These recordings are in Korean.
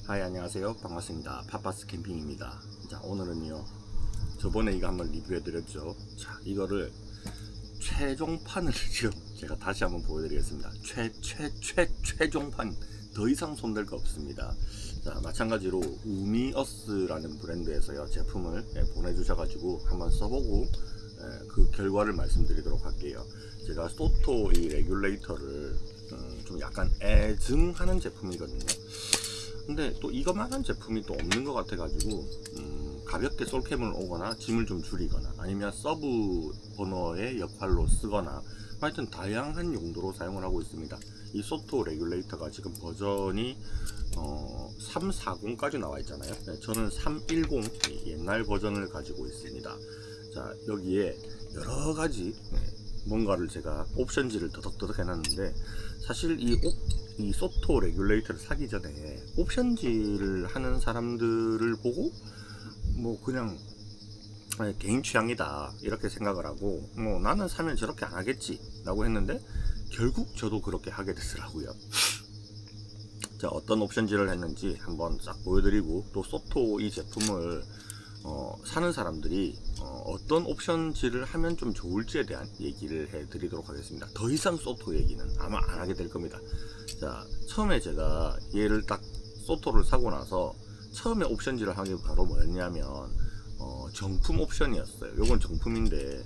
하이, 안녕하세요. 반갑습니다. 파파스 캠핑입니다. 자, 오늘은요, 저번에 이거 한번 리뷰해 드렸죠. 자, 이거를 최종판을 지금 제가 다시 한번 보여드리겠습니다. 최종판. 더 이상 손댈 거 없습니다. 자, 마찬가지로 우미어스라는 브랜드에서요, 제품을 보내주셔가지고 한번 써보고 그 결과를 말씀드리도록 할게요. 제가 소토 이 레귤레이터를 좀 약간 애증하는 제품이거든요. 근데 또 이거만한 제품이 또 없는 것 같아가지고 가볍게 솔캠을 오거나 짐을 좀 줄이거나 아니면 서브 버너의 역할로 쓰거나 하여튼 다양한 용도로 사용을 하고 있습니다. 이 소토 레귤레이터가 지금 버전이 340까지 나와 있잖아요. 네, 저는 310 옛날 버전을 가지고 있습니다. 자, 여기에 여러 가지 뭔가를 제가 옵션지를 더덕더덕 해놨는데, 사실 이 소토 레귤레이터를 사기 전에 옵션지를 하는 사람들을 보고 뭐 그냥 개인 취향이다 이렇게 생각을 하고 뭐 나는 사면 저렇게 안 하겠지 라고 했는데, 결국 저도 그렇게 하게 되더라고요. 자, 어떤 옵션지를 했는지 한번 싹 보여드리고, 또 소토 이 제품을 사는 사람들이 어떤 옵션지를 하면 좀 좋을지에 대한 얘기를 해 드리도록 하겠습니다. 더 이상 소토 얘기는 아마 안 하게 될 겁니다. 자, 처음에 제가 얘를 딱 소토를 사고 나서 처음에 옵션지를 하게 바로 뭐였냐면 정품 옵션이었어요. 요건 정품인데,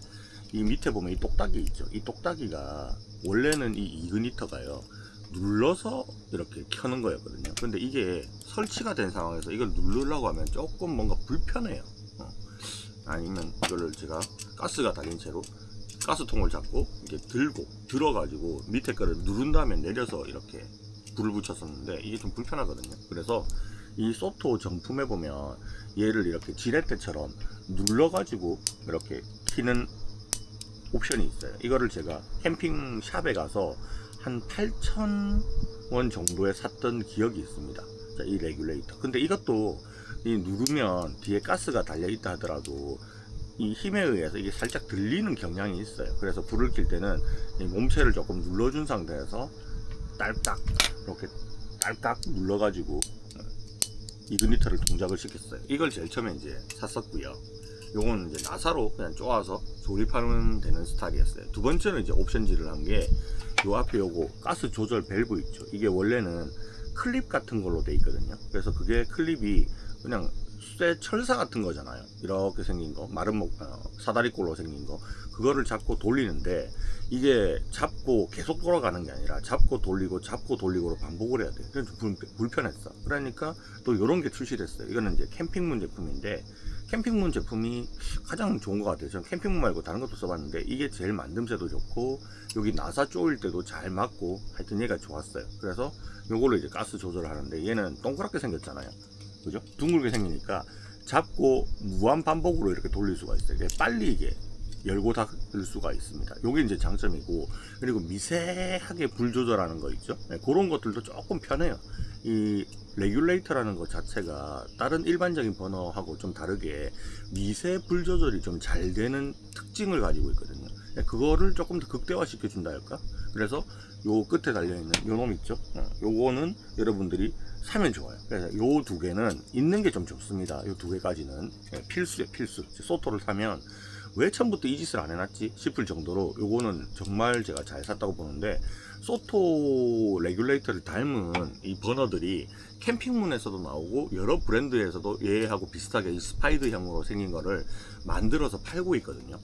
이 밑에 보면 이 똑딱이 있죠. 이 똑딱이가 원래는 이 이그니터가요, 눌러서 이렇게 켜는 거였거든요. 근데 이게 설치가 된 상황에서 이걸 누르려고 하면 조금 뭔가 불편해요. 아니면 이거를 제가 가스가 달린 채로 가스통을 잡고 이렇게 들고 들어가지고 밑에 거를 누른 다음에 내려서 이렇게 불을 붙였었는데, 이게 좀 불편하거든요. 그래서 이 소토 정품에 보면 얘를 이렇게 지렛대처럼 눌러가지고 이렇게 키는 옵션이 있어요. 이거를 제가 캠핑샵에 가서 한 8,000원 정도에 샀던 기억이 있습니다. 자, 이 레귤레이터. 근데 이것도 이 누르면 뒤에 가스가 달려있다 하더라도 이 힘에 의해서 이게 살짝 들리는 경향이 있어요. 그래서 불을 킬 때는 이 몸체를 조금 눌러준 상태에서 딸딱 이렇게 딸딱 눌러가지고 이그니터를 동작을 시켰어요. 이걸 제일 처음에 이제 샀었고요. 요건 이제 나사로 그냥 쪼아서 조립하면 되는 스타일이었어요. 두 번째는 이제 옵션지를 한 게, 요 앞에 요거 가스 조절 밸브 있죠. 이게 원래는 클립 같은 걸로 돼 있거든요. 그래서 그게 클립이 그냥 쇠 철사 같은 거잖아요. 이렇게 생긴 거, 마른 사다리꼴로 생긴 거, 그거를 잡고 돌리는데, 이게 잡고 계속 돌아가는 게 아니라 잡고 돌리고 잡고 돌리고로 반복을 해야 돼. 그래서 불편했어. 그러니까 또 이런 게 출시됐어요. 이거는 이제 캠핑문 제품인데, 캠핑문 제품이 가장 좋은 것 같아요. 저는 캠핑문 말고 다른 것도 써봤는데 이게 제일 만듦새도 좋고 여기 나사 조일 때도 잘 맞고 하여튼 얘가 좋았어요. 그래서 요걸로 이제 가스 조절을 하는데, 얘는 동그랗게 생겼잖아요. 그죠? 둥글게 생기니까 잡고 무한 반복으로 이렇게 돌릴 수가 있어요. 빨리 이게 열고 닫을 수가 있습니다. 요게 이제 장점이고, 그리고 미세하게 불 조절하는 거 있죠. 그런 것들도 조금 편해요. 이 레귤레이터라는 것 자체가 다른 일반적인 버너하고 좀 다르게 미세 불 조절이 좀 잘 되는 특징을 가지고 있거든요. 그거를 조금 더 극대화 시켜준다 할까? 그래서 요 끝에 달려있는 요 놈 있죠? 요거는 여러분들이 사면 좋아요. 그래서 요 두 개는 있는 게 좀 좋습니다. 요 두 개까지는 필수예요, 필수. 소토를 사면 왜 처음부터 이 짓을 안 해놨지 싶을 정도로 요거는 정말 제가 잘 샀다고 보는데, 소토 레귤레이터를 닮은 이 버너들이 캠핑문에서도 나오고 여러 브랜드에서도 얘하고 비슷하게 이 스파이드형으로 생긴 거를 만들어서 팔고 있거든요.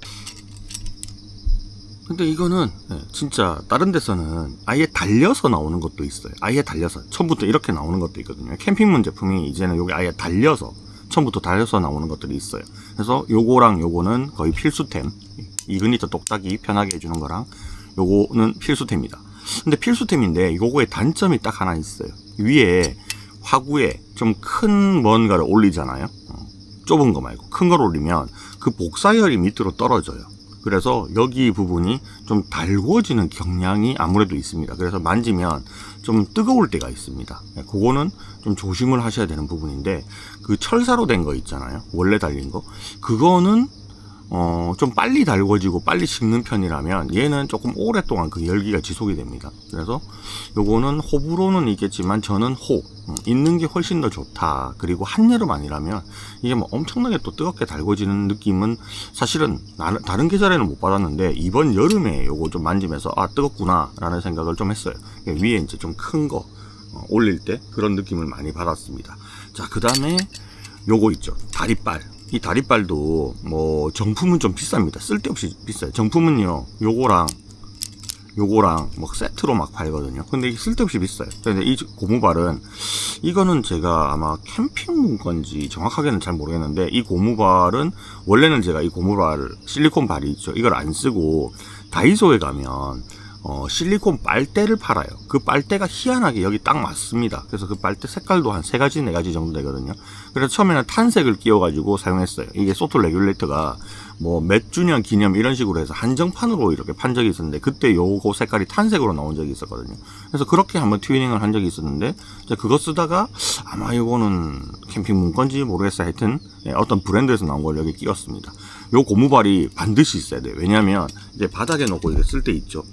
근데 이거는 진짜 다른 데서는 아예 달려서 나오는 것도 있어요. 아예 달려서 처음부터 이렇게 나오는 것도 있거든요. 캠핑문 제품이 이제는 여기 아예 달려서 처음부터 달려서 나오는 것들이 있어요. 그래서 요거랑 요거는 거의 필수템. 이그니터 똑딱이 편하게 해주는 거랑 요거는 필수템이다. 근데 필수템인데 요거의 단점이 딱 하나 있어요. 위에 화구에 좀 큰 뭔가를 올리잖아요. 좁은 거 말고 큰 걸 올리면 그 복사열이 밑으로 떨어져요. 그래서 여기 부분이 좀 달궈지는 경향이 아무래도 있습니다. 그래서 만지면 좀 뜨거울 때가 있습니다. 그거는 좀 조심을 하셔야 되는 부분인데, 그 철사로 된 거 있잖아요. 원래 달린 거. 그거는 좀 빨리 달궈지고 빨리 식는 편이라면 얘는 조금 오랫동안 그 열기가 지속이 됩니다. 그래서 요거는 호불호는 있겠지만 저는 있는 게 훨씬 더 좋다. 그리고 한여름 아니라면 이게 뭐 엄청나게 또 뜨겁게 달궈지는 느낌은 사실은 다른 계절에는 못 받았는데 이번 여름에 요거 좀 만지면서 아 뜨겁구나 라는 생각을 좀 했어요. 위에 이제 좀 큰 거 올릴 때 그런 느낌을 많이 받았습니다. 자, 그 다음에 요거 있죠, 다리빨. 이 다리빨도 뭐 정품은 좀 비쌉니다. 쓸데없이 비싸요. 정품은요 요거랑 뭐 세트로 막 팔거든요. 근데 이게 쓸데없이 비싸요. 근데 이 고무발은 이거는 제가 아마 캠핑 건지 정확하게는 잘 모르겠는데 이 고무발은 원래는 제가 이 고무발 실리콘 발이 있죠, 이걸 안 쓰고 다이소에 가면 실리콘 빨대를 팔아요. 그 빨대가 희한하게 여기 딱 맞습니다. 그래서 그 빨대 색깔도 한 3가지 4가지 정도 되거든요. 그래서 처음에는 탄색을 끼워가지고 사용했어요. 이게 소트 레귤레이터가 뭐 몇 주년 기념 이런 식으로 해서 한정판으로 이렇게 판 적이 있었는데 그때 요거 색깔이 탄색으로 나온 적이 있었거든요. 그래서 그렇게 한번 튜닝을 한 적이 있었는데 그거 쓰다가 아마 요거는 캠핑 건지 모르겠어요. 하여튼 어떤 브랜드에서 나온 걸 여기 끼웠습니다. 요 고무발이 반드시 있어야 돼요. 왜냐하면 이제 바닥에 놓고 이렇게 쓸 때 있죠,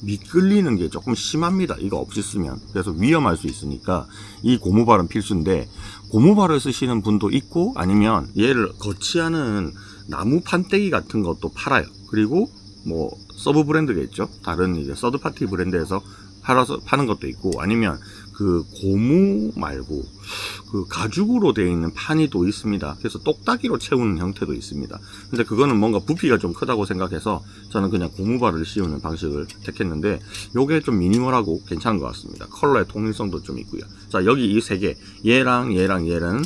미끌리는 게 조금 심합니다. 이거 없이 쓰면. 그래서 위험할 수 있으니까 이 고무발은 필수인데 고무발을 쓰시는 분도 있고 아니면 얘를 거치하는 나무 판때기 같은 것도 팔아요. 그리고 뭐 서브 브랜드가 있죠, 다른 이제 서드 파티 브랜드에서 파는 것도 있고 아니면 그 고무 말고 그 가죽으로 되어 있는 판이 또 있습니다. 그래서 똑딱이로 채우는 형태도 있습니다. 근데 그거는 뭔가 부피가 좀 크다고 생각해서 저는 그냥 고무발을 씌우는 방식을 택했는데 요게 좀 미니멀하고 괜찮은 것 같습니다. 컬러의 통일성도 좀 있고요. 자, 여기 이 3개 얘랑 얘는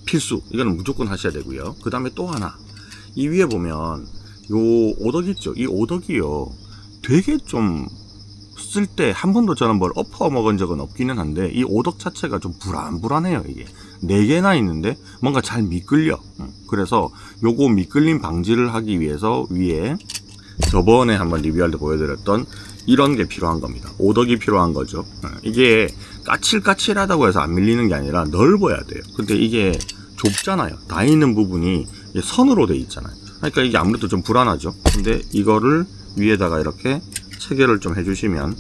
필수, 이거는 무조건 하셔야 되고요. 그 다음에 또 하나, 이 위에 보면 요 오덕 있죠, 이 오덕이요 되게 좀 쓸 때 한 번도 저는 뭘 엎어 먹은 적은 없기는 한데 이 오덕 자체가 좀 불안해요. 이게 4개나 있는데 뭔가 잘 미끌려. 그래서 요거 미끌림 방지를 하기 위해서 위에 저번에 한번 리뷰할 때 보여드렸던 이런 게 필요한 겁니다. 오덕이 필요한 거죠. 이게 까칠까칠하다고 해서 안 밀리는 게 아니라 넓어야 돼요. 근데 이게 좁잖아요. 다 있는 부분이 선으로 돼 있잖아요. 그러니까 이게 아무래도 좀 불안하죠. 근데 이거를 위에다가 이렇게 체결을 좀 해주시면,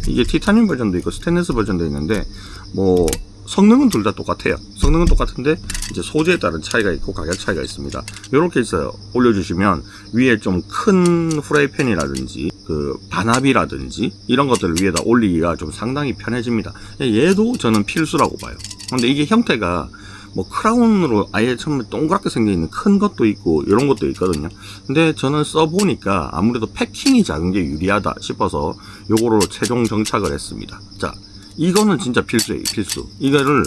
이게 티타늄 버전도 있고 스테인리스 버전도 있는데 뭐 성능은 둘 다 똑같아요. 성능은 똑같은데 이제 소재에 따른 차이가 있고 가격 차이가 있습니다. 이렇게 있어요. 올려주시면 위에 좀 큰 후라이팬이라든지 그 반합이라든지 이런 것들을 위에다 올리기가 좀 상당히 편해집니다. 얘도 저는 필수라고 봐요. 근데 이게 형태가 뭐 크라운으로 아예 처음에 동그랗게 생겨있는 큰 것도 있고 이런 것도 있거든요. 근데 저는 써보니까 아무래도 패킹이 작은 게 유리하다 싶어서 요거로 최종 정착을 했습니다. 자, 이거는 진짜 필수예요. 필수. 이거를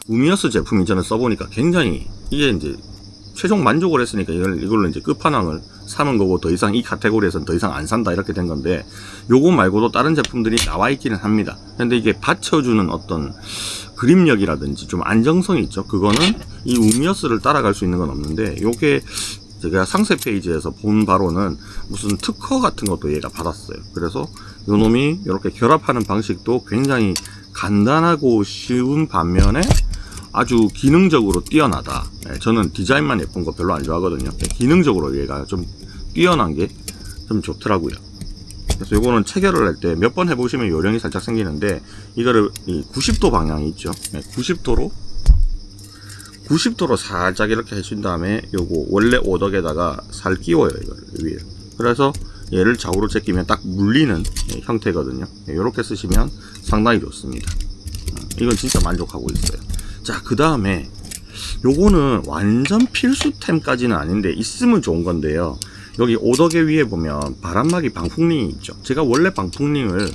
우미어스 제품이 저는 써보니까 굉장히, 이게 이제 최종 만족을 했으니까 이걸로 이제 끝판왕을 사는 거고, 더 이상 이 카테고리에서는 더 이상 안 산다 이렇게 된 건데, 요거 말고도 다른 제품들이 나와 있기는 합니다. 근데 이게 받쳐주는 어떤 그립력이라든지 좀 안정성이 있죠. 그거는 이 우미어스를 따라갈 수 있는 건 없는데, 요게 제가 상세 페이지에서 본 바로는 무슨 특허 같은 것도 얘가 받았어요. 그래서 요 놈이 이렇게 결합하는 방식도 굉장히 간단하고 쉬운 반면에 아주 기능적으로 뛰어나다. 저는 디자인만 예쁜 거 별로 안 좋아하거든요. 기능적으로 얘가 좀 뛰어난 게 좀 좋더라고요. 그래서 요거는 체결을 할 때 몇 번 해보시면 요령이 살짝 생기는데, 이거를 이 90도 방향이 있죠. 90도로 살짝 이렇게 해준 다음에 요거 원래 오덕에다가 살 끼워요. 이거를 위에. 그래서 얘를 좌우로 제끼면 딱 물리는 형태거든요. 이렇게 쓰시면 상당히 좋습니다. 이건 진짜 만족하고 있어요. 자, 그 다음에 요거는 완전 필수템까지는 아닌데 있으면 좋은 건데요. 여기 오덕의 위에 보면 바람막이 방풍링이 있죠. 제가 원래 방풍링을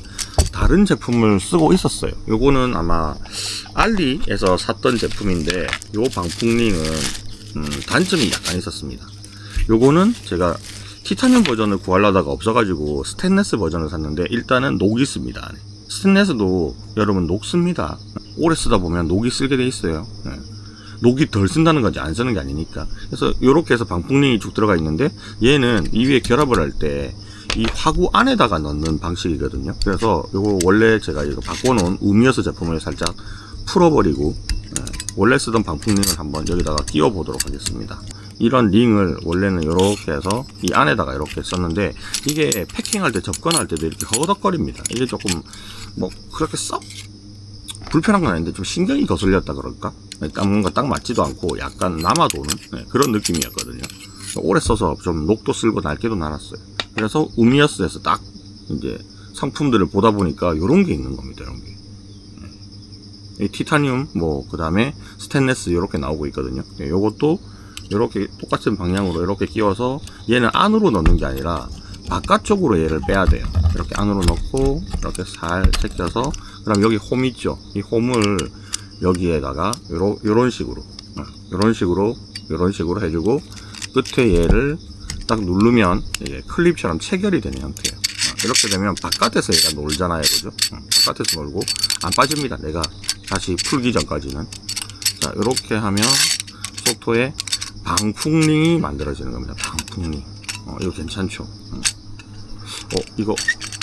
다른 제품을 쓰고 있었어요. 요거는 아마 알리에서 샀던 제품인데, 요 방풍링은 단점이 약간 있었습니다. 요거는 제가 티타늄 버전을 구하려다가 없어가지고 스테인리스 버전을 샀는데, 일단은 녹이 씁니다. 스테인리스도 여러분 녹습니다. 오래 쓰다 보면 녹이 쓸게 돼 있어요. 녹이 덜 쓴다는 건지 안 쓰는 게 아니니까. 그래서 요렇게 해서 방풍링이 쭉 들어가 있는데, 얘는 이 위에 결합을 할 때 이 화구 안에다가 넣는 방식이거든요. 그래서 요거 원래 제가 이거 바꿔놓은 우미어스 제품을 살짝 풀어버리고 원래 쓰던 방풍링을 한번 여기다가 끼워 보도록 하겠습니다. 이런 링을 원래는 이렇게 해서 이 안에다가 이렇게 썼는데, 이게 패킹할 때, 접근할 때도 이렇게 허덕거립니다. 이게 조금 뭐 그렇게 썩 불편한 건 아닌데 좀 신경이 거슬렸다 그럴까? 뭔가 딱 맞지도 않고 약간 남아도는 그런 느낌이었거든요. 오래 써서 좀 녹도 쓸고 낡기도 나눴어요. 그래서 우미어스에서 딱 이제 상품들을 보다 보니까 요런 게 있는 겁니다. 이런 게. 이 티타늄, 뭐, 그 다음에 스테인레스 이렇게 나오고 있거든요. 요것도 이렇게 똑같은 방향으로 이렇게 끼워서 얘는 안으로 넣는 게 아니라 바깥쪽으로 얘를 빼야 돼요. 이렇게 안으로 넣고 이렇게 살 제껴서, 그럼 여기 홈 있죠. 이 홈을 여기에다가 요런 식으로 해주고, 끝에 얘를 딱 누르면 이게 클립처럼 체결이 되는 형태예요. 이렇게 되면 바깥에서 얘가 놀잖아요, 그죠? 바깥에서 놀고 안 빠집니다. 내가 다시 풀기 전까지는. 자, 이렇게 하면 소토에 방풍링이 만들어지는 겁니다. 방풍링. 이거 괜찮죠? 이거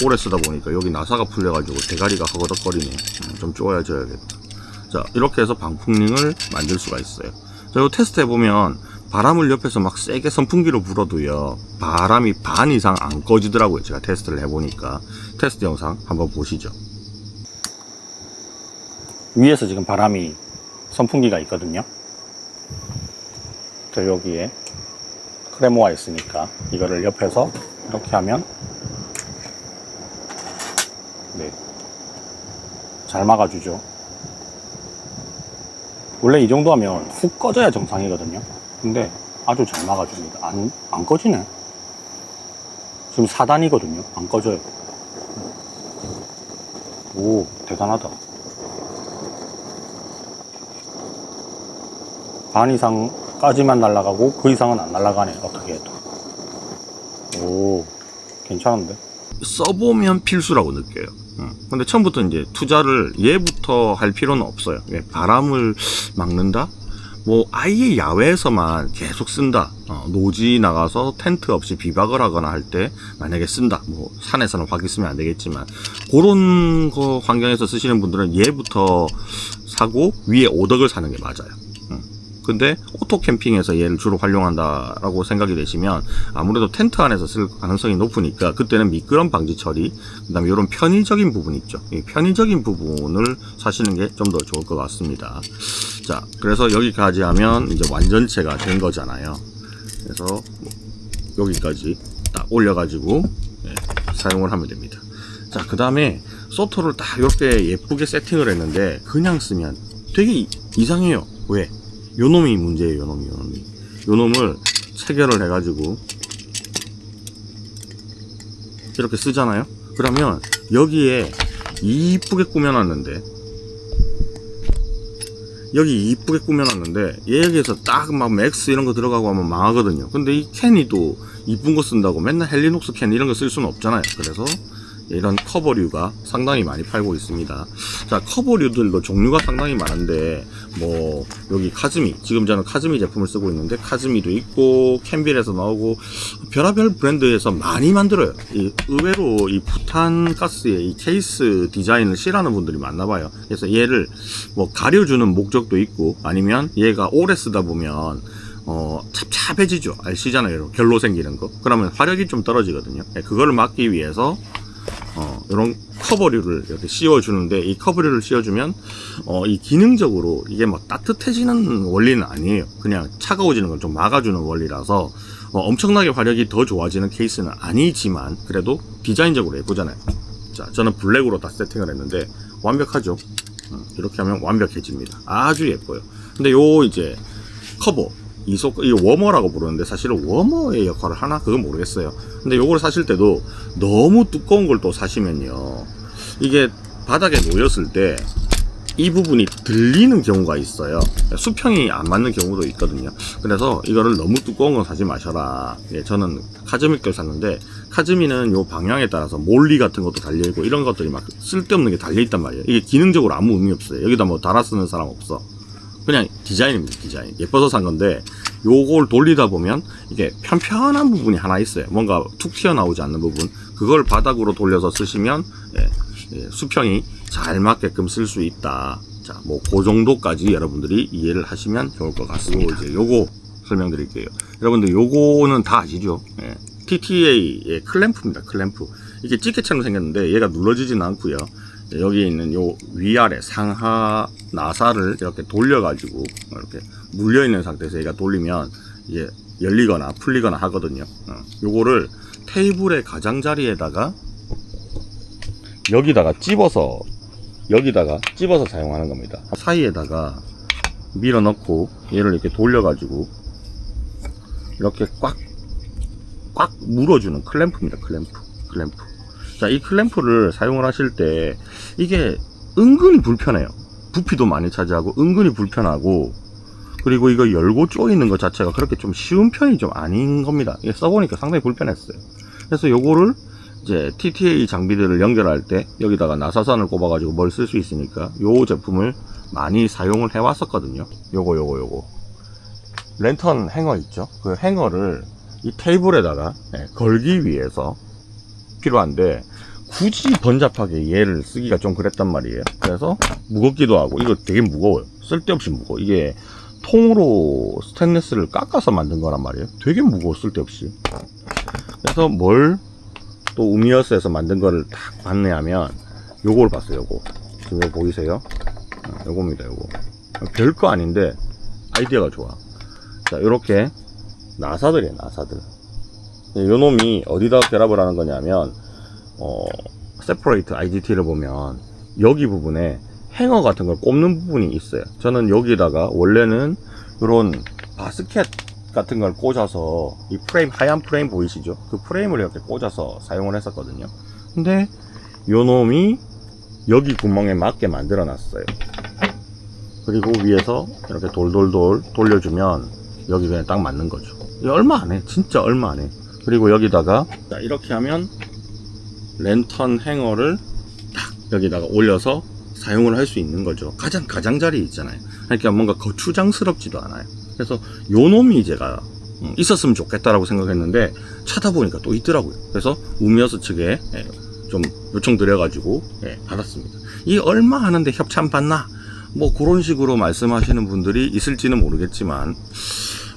오래 쓰다 보니까 여기 나사가 풀려가지고 대가리가 허거덕거리네. 좀 쪼여줘야겠다. 자, 이렇게 해서 방풍링을 만들 수가 있어요. 자, 이거 테스트 해보면 바람을 옆에서 막 세게 선풍기로 불어도요, 바람이 반 이상 안 꺼지더라고요. 제가 테스트를 해보니까. 테스트 영상 한번 보시죠. 위에서 지금 바람이 선풍기가 있거든요. 저 여기에 크레모가 있으니까 이거를 옆에서 이렇게 하면 네, 잘 막아주죠. 원래 이 정도 하면 훅 꺼져야 정상이거든요. 근데 아주 잘 막아줍니다. 안 꺼지네. 지금 4단이거든요. 안 꺼져요. 오, 대단하다. 반 이상까지만 날아가고 그 이상은 안 날아가네. 어떻게 해도. 오, 괜찮은데? 써보면 필수라고 느껴요. 근데 처음부터 이제 투자를 얘부터 할 필요는 없어요. 바람을 막는다? 뭐 아예 야외에서만 계속 쓴다. 노지 나가서 텐트 없이 비박을 하거나 할 때 만약에 쓴다. 뭐 산에서는 화기 쓰면 안 되겠지만 그런 거 환경에서 쓰시는 분들은 얘부터 사고 위에 오덕을 사는 게 맞아요. 근데 오토 캠핑에서 얘를 주로 활용한다라고 생각이 되시면 아무래도 텐트 안에서 쓸 가능성이 높으니까 그때는 미끄럼 방지 처리, 그 다음에 이런 편의적인 부분 있죠. 이 편의적인 부분을 사시는 게 좀 더 좋을 것 같습니다. 자, 그래서 여기까지 하면 이제 완전체가 된 거잖아요. 그래서 여기까지 딱 올려가지고 사용을 하면 됩니다. 자, 그 다음에 소토를 딱 이렇게 예쁘게 세팅을 했는데 그냥 쓰면 되게 이상해요. 왜? 요놈이 문제예요. 요놈을 체결을 해가지고 이렇게 쓰잖아요. 그러면 여기에 이쁘게 꾸며놨는데 여기에서 딱 막 맥스 이런 거 들어가고 하면 망하거든요. 근데 이 캔이도 이쁜 거 쓴다고 맨날 헬리녹스 캔 이런 거 쓸 수는 없잖아요. 그래서 이런 커버류가 상당히 많이 팔고 있습니다. 자, 커버류들도 종류가 상당히 많은데 뭐 여기 카즈미, 지금 저는 카즈미 제품을 쓰고 있는데 카즈미도 있고 캔빌에서 나오고 별의별 브랜드에서 많이 만들어요. 의외로 이 부탄 가스의 이 케이스 디자인을 싫어하는 분들이 많나 봐요. 그래서 얘를 뭐 가려주는 목적도 있고 아니면 얘가 오래 쓰다 보면 찹찹해지죠. 아시잖아요. 결로 생기는 거. 그러면 화력이 좀 떨어지거든요. 그거를 막기 위해서 이런 커버류를 이렇게 씌워주는데, 이 커버류를 씌워주면 이 기능적으로 이게 뭐 따뜻해지는 원리는 아니에요. 그냥 차가워지는 걸 좀 막아주는 원리라서 엄청나게 화력이 더 좋아지는 케이스는 아니지만 그래도 디자인적으로 예쁘잖아요. 자, 저는 블랙으로 다 세팅을 했는데 완벽하죠. 이렇게 하면 완벽해집니다. 아주 예뻐요. 근데 요 이제 커버, 이 워머라고 부르는데 사실은 워머의 역할을 하나? 그건 모르겠어요. 근데 요걸 사실 때도 너무 두꺼운 걸 또 사시면요, 이게 바닥에 놓였을 때 이 부분이 들리는 경우가 있어요. 수평이 안 맞는 경우도 있거든요. 그래서 이거를 너무 두꺼운 건 사지 마셔라. 저는 카즈미 걸 샀는데 카즈미는 요 방향에 따라서 몰리 같은 것도 달려있고 이런 것들이 막 쓸데없는 게 달려있단 말이에요. 이게 기능적으로 아무 의미 없어요. 여기다 뭐 달아 쓰는 사람 없어. 그냥 디자인입니다. 디자인. 예뻐서 산 건데 요걸 돌리다 보면 이게 편편한 부분이 하나 있어요. 뭔가 툭 튀어나오지 않는 부분. 그걸 바닥으로 돌려서 쓰시면 수평이 잘 맞게끔 쓸 수 있다. 자, 뭐 그 정도까지 여러분들이 이해를 하시면 좋을 것 같습니다. 이제 요거 설명드릴게요. 여러분들 요거는 다 아시죠? 예. TTA의 클램프입니다. 클램프. 이게 찌개처럼 생겼는데 얘가 눌러지진 않고요. 여기 있는 요 위아래 상하 나사를 이렇게 돌려가지고 이렇게 물려있는 상태에서 얘가 돌리면 이게 열리거나 풀리거나 하거든요. 요거를 테이블의 가장자리에다가 여기다가 찝어서 사용하는 겁니다. 사이에다가 밀어 넣고 얘를 이렇게 돌려가지고 이렇게 꽉 물어주는 클램프입니다. 클램프. 자, 이 클램프를 사용을 하실 때 이게 은근히 불편해요. 부피도 많이 차지하고 은근히 불편하고, 그리고 이거 열고 조이는 것 자체가 그렇게 좀 쉬운 편이 좀 아닌 겁니다. 이게 써보니까 상당히 불편했어요. 그래서 요거를 이제 TTA 장비들을 연결할 때 여기다가 나사선을 꼽아가지고 뭘 쓸 수 있으니까 요 제품을 많이 사용을 해왔었거든요. 요거 랜턴 행어 있죠? 그 행어를 이 테이블에다가 걸기 위해서 필요한데 굳이 번잡하게 얘를 쓰기가 좀 그랬단 말이에요. 그래서 무겁기도 하고, 이거 되게 무거워요. 쓸데없이 무거워. 이게 통으로 스테인리스를 깎아서 만든 거란 말이에요. 되게 무거워, 쓸데없이. 그래서 뭘 또 우미어스에서 만든 거를 딱 봤냐면 요걸 봤어요. 요거 지금 이거 보이세요? 요겁니다. 요거 별거 아닌데 아이디어가 좋아. 자, 요렇게 나사들이에요. 나사들. 요 놈이 어디다 결합을 하는 거냐면 세퍼레이트 IGT를 보면 여기 부분에 행어 같은 걸 꼽는 부분이 있어요. 저는 여기다가 원래는 이런 바스켓 같은 걸 꽂아서 이 프레임, 하얀 프레임 보이시죠? 그 프레임을 이렇게 꽂아서 사용을 했었거든요. 근데 요 놈이 여기 구멍에 맞게 만들어 놨어요. 그리고 위에서 이렇게 돌돌돌 돌려주면 여기 그냥 딱 맞는 거죠. 이거 얼마 안 해. 진짜 얼마 안 해. 그리고 여기다가 이렇게 하면 랜턴 행어를 딱 여기다가 올려서 사용을 할 수 있는 거죠. 가장자리 있잖아요. 그러니까 뭔가 거추장스럽지도 않아요. 그래서 요 놈이 제가 있었으면 좋겠다라고 생각했는데 찾아보니까 또 있더라고요. 그래서 우미어스 측에 좀 요청드려가지고 받았습니다. 이 얼마 하는데 협찬 받나? 뭐 그런 식으로 말씀하시는 분들이 있을지는 모르겠지만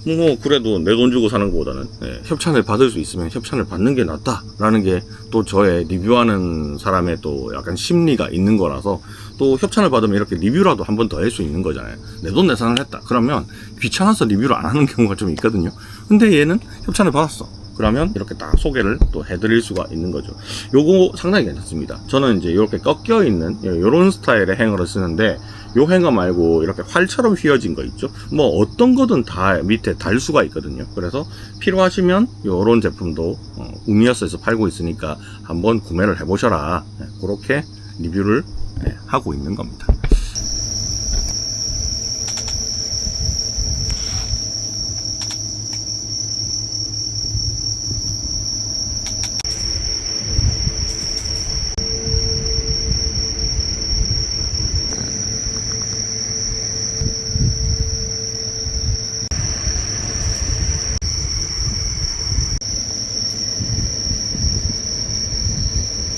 뭐 그래도 내 돈 주고 사는 것보다는 협찬을 받을 수 있으면 협찬을 받는 게 낫다라는 게 또 저의 리뷰하는 사람의 또 약간 심리가 있는 거라서, 또 협찬을 받으면 이렇게 리뷰라도 한 번 더 할 수 있는 거잖아요. 내 돈 내산을 했다 그러면 귀찮아서 리뷰를 안 하는 경우가 좀 있거든요. 근데 얘는 협찬을 받았어 그러면 이렇게 딱 소개를 또 해드릴 수가 있는 거죠. 요거 상당히 괜찮습니다. 저는 이제 이렇게 꺾여 있는 요런 스타일의 행어를 쓰는데, 요 행어 말고 이렇게 활처럼 휘어진 거 있죠? 뭐 어떤 거든 다 밑에 달 수가 있거든요. 그래서 필요하시면 요런 제품도 우미어스에서 팔고 있으니까 한번 구매를 해보셔라. 그렇게 리뷰를 하고 있는 겁니다.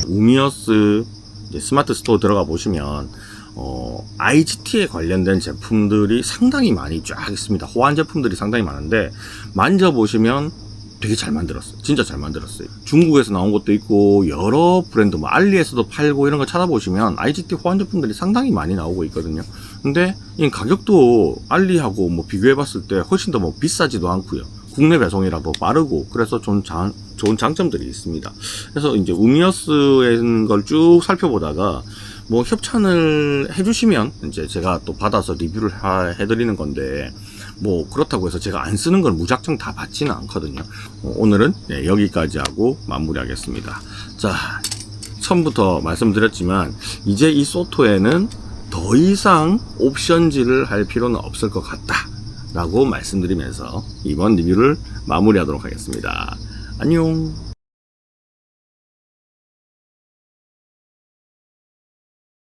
우미어스 스마트 스토어 들어가 보시면 IGT에 관련된 제품들이 상당히 많이 쫙 있습니다. 호환 제품들이 상당히 많은데 만져보시면 되게 잘 만들었어요. 진짜 잘 만들었어요. 중국에서 나온 것도 있고 여러 브랜드 뭐 알리에서도 팔고 이런 거 찾아보시면 IGT 호환 제품들이 상당히 많이 나오고 있거든요. 근데 이 가격도 알리하고 뭐 비교해 봤을 때 훨씬 더 뭐 비싸지도 않고요. 국내 배송이라도 빠르고, 그래서 좀 좋은 장점들이 있습니다. 그래서 이제 우미어스의 걸 쭉 살펴보다가 뭐 협찬을 해주시면 이제 제가 또 받아서 리뷰를 해드리는 건데, 뭐 그렇다고 해서 제가 안 쓰는 걸 무작정 다 받지는 않거든요. 오늘은 여기까지 하고 마무리하겠습니다. 자, 처음부터 말씀드렸지만 이제 이 소토에는 더 이상 옵션질을 할 필요는 없을 것 같다 라고 말씀드리면서 이번 리뷰를 마무리하도록 하겠습니다. 안녕.